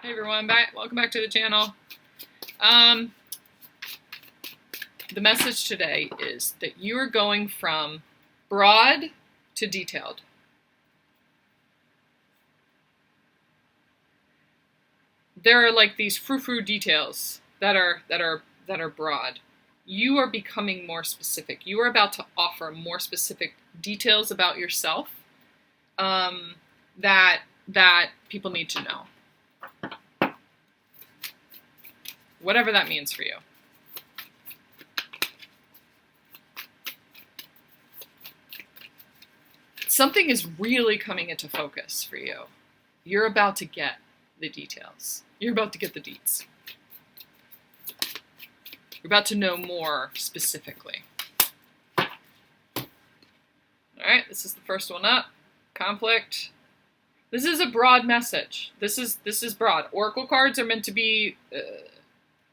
Hey everyone, welcome back to the channel. The message today is that you are going from broad to detailed. There are like these frou-frou details that are broad. You are becoming more specific. You are about to offer more specific details about yourself that people need to know. Whatever that means for you. Something is really coming into focus for you. You're about to get the details. You're about to get the deets. You're about to know more specifically. All right, this is the first one up. Conflict. This is a broad message. This is broad. Oracle cards are meant to be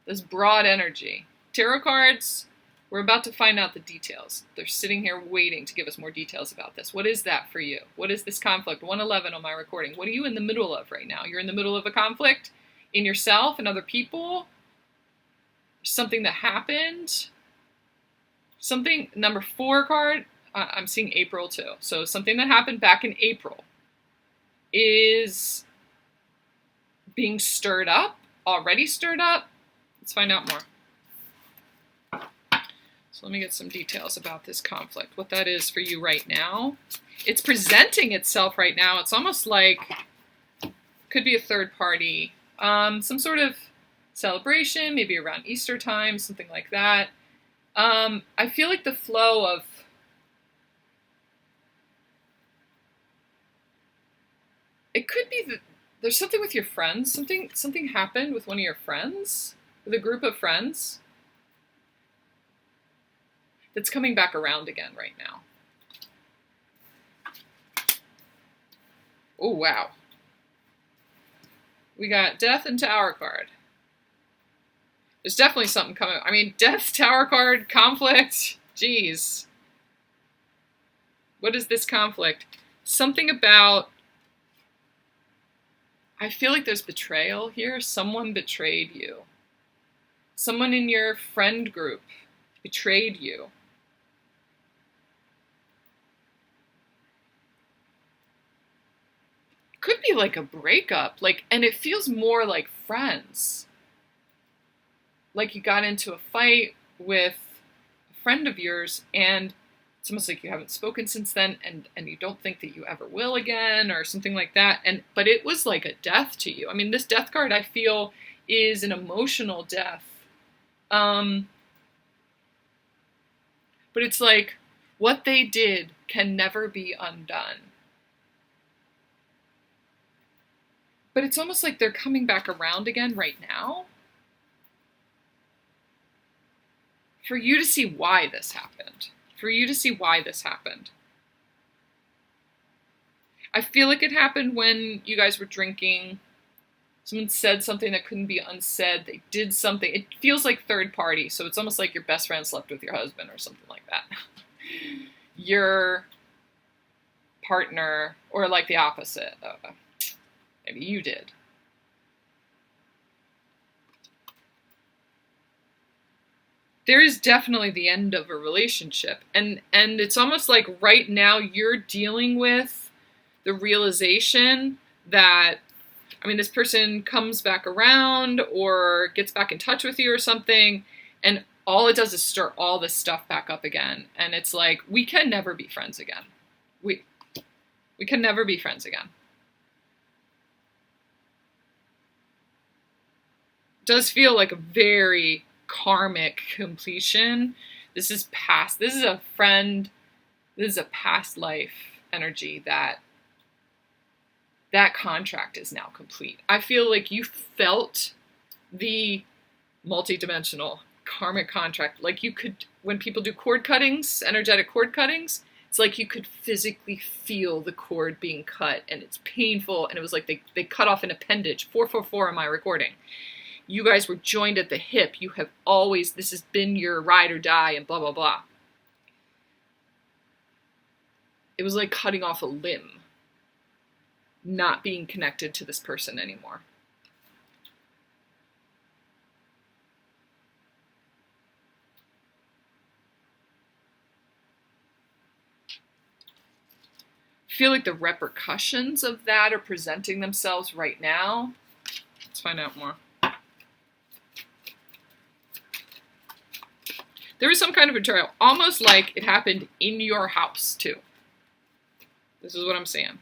this broad energy. Tarot cards, we're about to find out the details. They're sitting here waiting to give us more details about this. What is that for you? What is this conflict? 111 on my recording. What are you in the middle of right now? You're in the middle of a conflict in yourself and other people. Something that happened. Something, number 4 card, I'm seeing April too. So something that happened back in April is being stirred up, already stirred up. Let's find out more. So let me get some details about this conflict, what that is for you right now. It's presenting itself right now. It's almost like, could be a third party, some sort of celebration, maybe around Easter time, something like that. I feel like the flow of, it could be that there's something with your friends, something happened with one of your friends, with a group of friends, that's coming back around again right now. Oh, wow. We got Death and Tower card. There's definitely something coming. I mean, Death, Tower card, conflict. Jeez. What is this conflict? Something about, I feel like there's betrayal here. Someone betrayed you. Someone in your friend group betrayed you. Could be like a breakup, like, and it feels more like friends. Like you got into a fight with a friend of yours, and it's almost like you haven't spoken since then, and you don't think that you ever will again, or something like that. But it was like a death to you. I mean, this Death card, I feel, is an emotional death. But it's like, what they did can never be undone. But it's almost like they're coming back around again right now. For you to see why this happened. For you to see why this happened. I feel like it happened when you guys were drinking. Someone said something that couldn't be unsaid. They did something. It feels like third party. So it's almost like your best friend slept with your husband or something like that. Your partner, or like the opposite. Maybe you did. There is definitely the end of a relationship. And it's almost like right now you're dealing with the realization that, I mean, this person comes back around or gets back in touch with you or something, and all it does is stir all this stuff back up again. And it's like, we can never be friends again. We can never be friends again. Does feel like a very karmic completion. This is past. This is a friend. This is a past life energy that contract is now complete. I feel like you felt the multidimensional karmic contract. Like you could, when people do cord cuttings, energetic cord cuttings, it's like you could physically feel the cord being cut, and it's painful. And it was like they cut off an appendage. 444 in my recording. You guys were joined at the hip. You have always, this has been your ride or die, and blah, blah, blah. It was like cutting off a limb, not being connected to this person anymore. feel like the repercussions of that are presenting themselves right now. Let's find out more. There was some kind of betrayal, almost like it happened in your house, too. This is what I'm saying.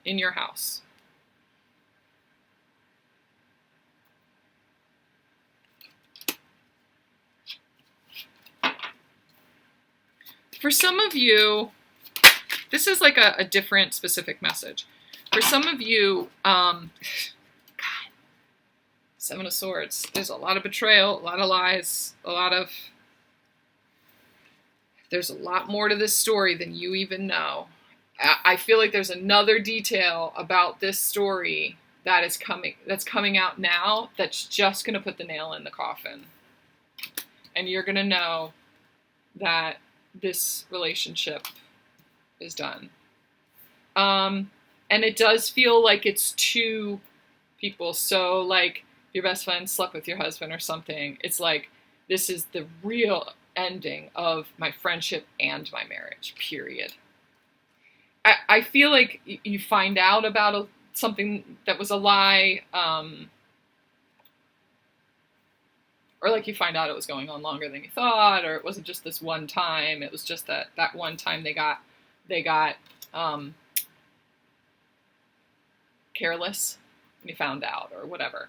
In your house. For some of you, this is like a different specific message. For some of you, God, Seven of Swords. There's a lot of betrayal, a lot of lies, there's a lot more to this story than you even know. I feel like there's another detail about this story that's coming out now that's just going to put the nail in the coffin. And you're going to know that this relationship is done. And it does feel like it's two people. So like your best friend slept with your husband or something. It's like, this is the real ending of my friendship and my marriage, period. I feel like you find out about something that was a lie, or like you find out it was going on longer than you thought, or it wasn't just this one time. It was just that one time they got careless and you found out, or whatever.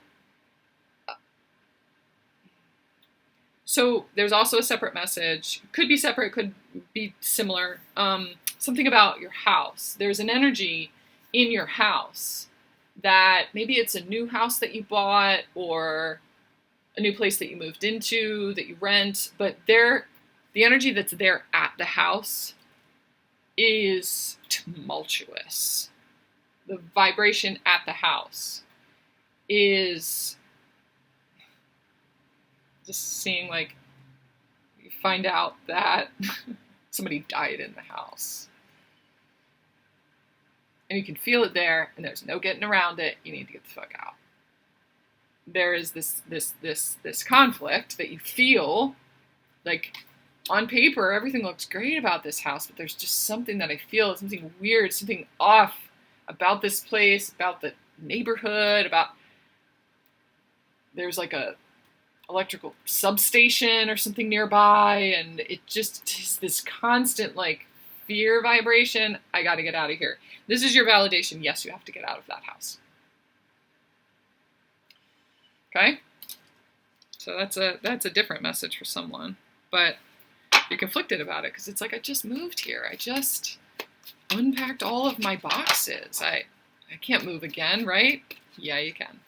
So there's also a separate message. Could be separate, could be similar. Something about your house. There's an energy in your house that maybe it's a new house that you bought or a new place that you moved into, that you rent, but the energy that's there at the house is tumultuous. The vibration at the house is just seeing, like, you find out that somebody died in the house. And you can feel it there, and there's no getting around it. You need to get the fuck out. There is this conflict that you feel, like, on paper, everything looks great about this house, but there's just something that I feel, something weird, something off about this place, about the neighborhood, there's like a electrical substation or something nearby, and it just is this constant, like, fear vibration. I got to get out of here. This is your validation. Yes, you have to get out of that house. Okay? So that's a different message for someone, but you're conflicted about it because it's like, I just moved here. I just unpacked all of my boxes. I can't move again, right? Yeah, you can.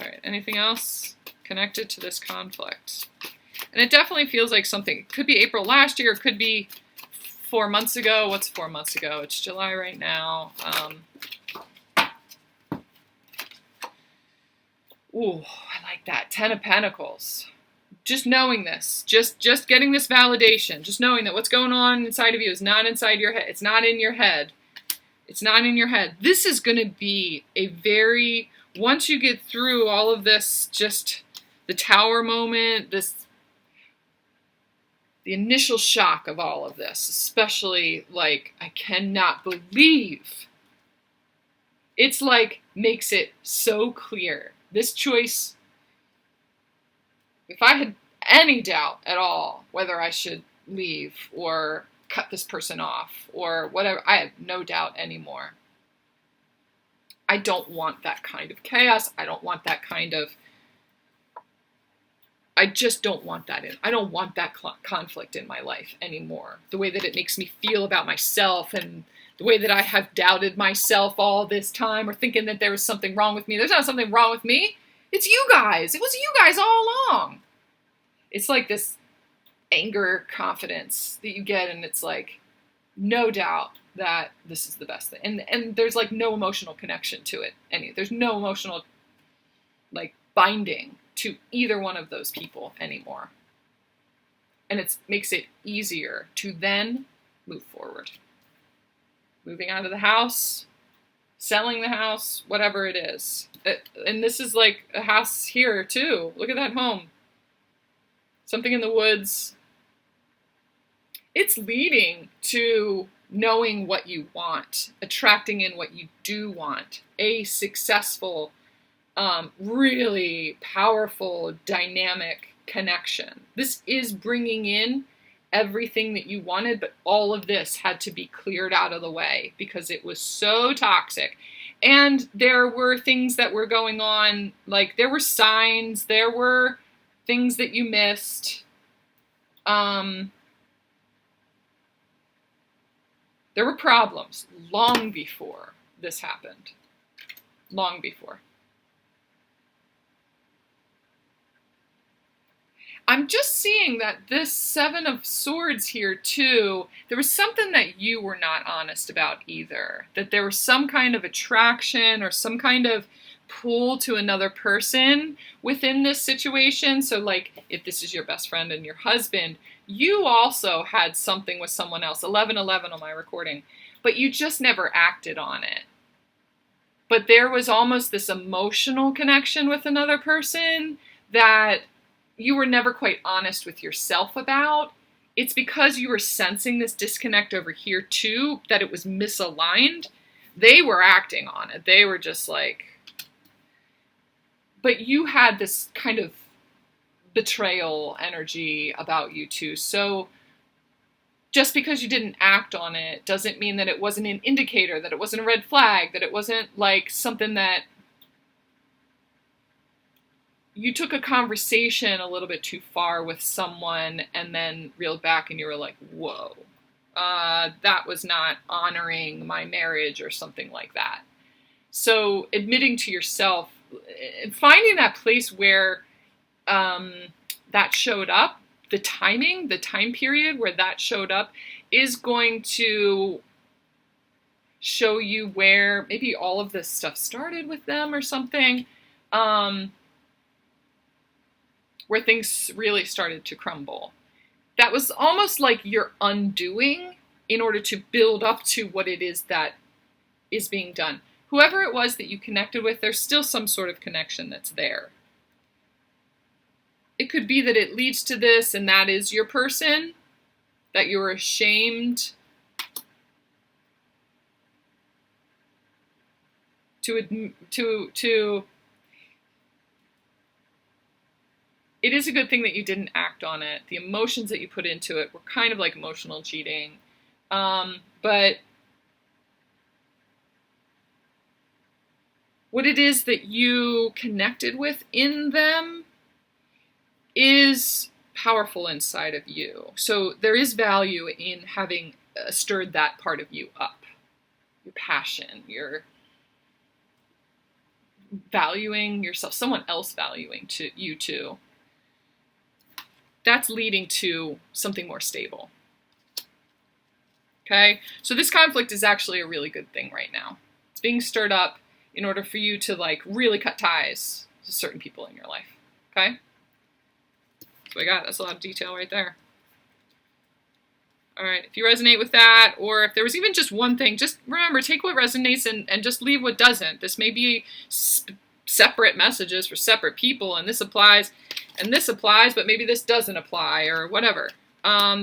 All right, anything else connected to this conflict? And it definitely feels like something. It could be April last year. It could be 4 months ago. What's 4 months ago? It's July right now. Ooh, I like that. 10 of Pentacles. Just knowing this. Just getting this validation. Just knowing that what's going on inside of you is not inside your head. It's not in your head. It's not in your head. This is going to be a very... Once you get through all of this, just the tower moment, the initial shock of all of this, especially, like, I cannot believe, it's like, makes it so clear. This choice, if I had any doubt at all whether I should leave or cut this person off or whatever, I have no doubt anymore. I don't want that kind of chaos. I don't want that kind of... I just don't want that in. I don't want that conflict in my life anymore. The way that it makes me feel about myself and the way that I have doubted myself all this time or thinking that there was something wrong with me. There's not something wrong with me. It's you guys. It was you guys all along. It's like this anger confidence that you get, and it's like, no doubt that this is the best thing. And there's like no emotional connection to it. There's no emotional, like, binding to either one of those people anymore. And it makes it easier to then move forward. Moving out of the house, selling the house, whatever it is. And this is like a house here too. Look at that home. Something in the woods, it's leading to knowing what you want, attracting in what you do want, a successful, really powerful, dynamic connection. This is bringing in everything that you wanted, but all of this had to be cleared out of the way because it was so toxic. And there were things that were going on, like there were signs, there were things that you missed. There were problems long before this happened. Long before. I'm just seeing that this Seven of Swords here too, there was something that you were not honest about either. That there was some kind of attraction or some kind of pull to another person within this situation. So like if this is your best friend and your husband, you also had something with someone else, 1111 on my recording, but you just never acted on it. But there was almost this emotional connection with another person that you were never quite honest with yourself about. It's because you were sensing this disconnect over here too, that it was misaligned. They were acting on it. They were just like, but you had this kind of betrayal energy about you too. So just because you didn't act on it doesn't mean that it wasn't an indicator, that it wasn't a red flag, that it wasn't like something that you took a conversation a little bit too far with someone and then reeled back and you were like, whoa, that was not honoring my marriage or something like that. So admitting to yourself, finding that place where that showed up, the timing, the time period where that showed up is going to show you where maybe all of this stuff started with them or something, where things really started to crumble. That was almost like you're undoing in order to build up to what it is that is being done. Whoever it was that you connected with, there's still some sort of connection that's there. It could be that it leads to this and that is your person, that you're ashamed to it is a good thing that you didn't act on it. The emotions that you put into it were kind of like emotional cheating. But what it is that you connected with in them is powerful inside of you. So there is value in having stirred that part of you up. Your passion, your valuing yourself, someone else valuing to you too. That's leading to something more stable. Okay? So this conflict is actually a really good thing right now. It's being stirred up in order for you to like really cut ties to certain people in your life. Okay? That's what I got. That's a lot of detail right there. All right. If you resonate with that, or if there was even just one thing, just remember, take what resonates and just leave what doesn't. This may be separate messages for separate people, and this applies, but maybe this doesn't apply, or whatever.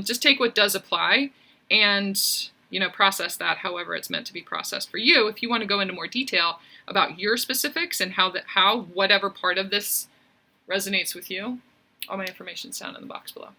Just take what does apply and, process that however it's meant to be processed for you. If you want to go into more detail about your specifics and how whatever part of this resonates with you, all my information's down in the box below.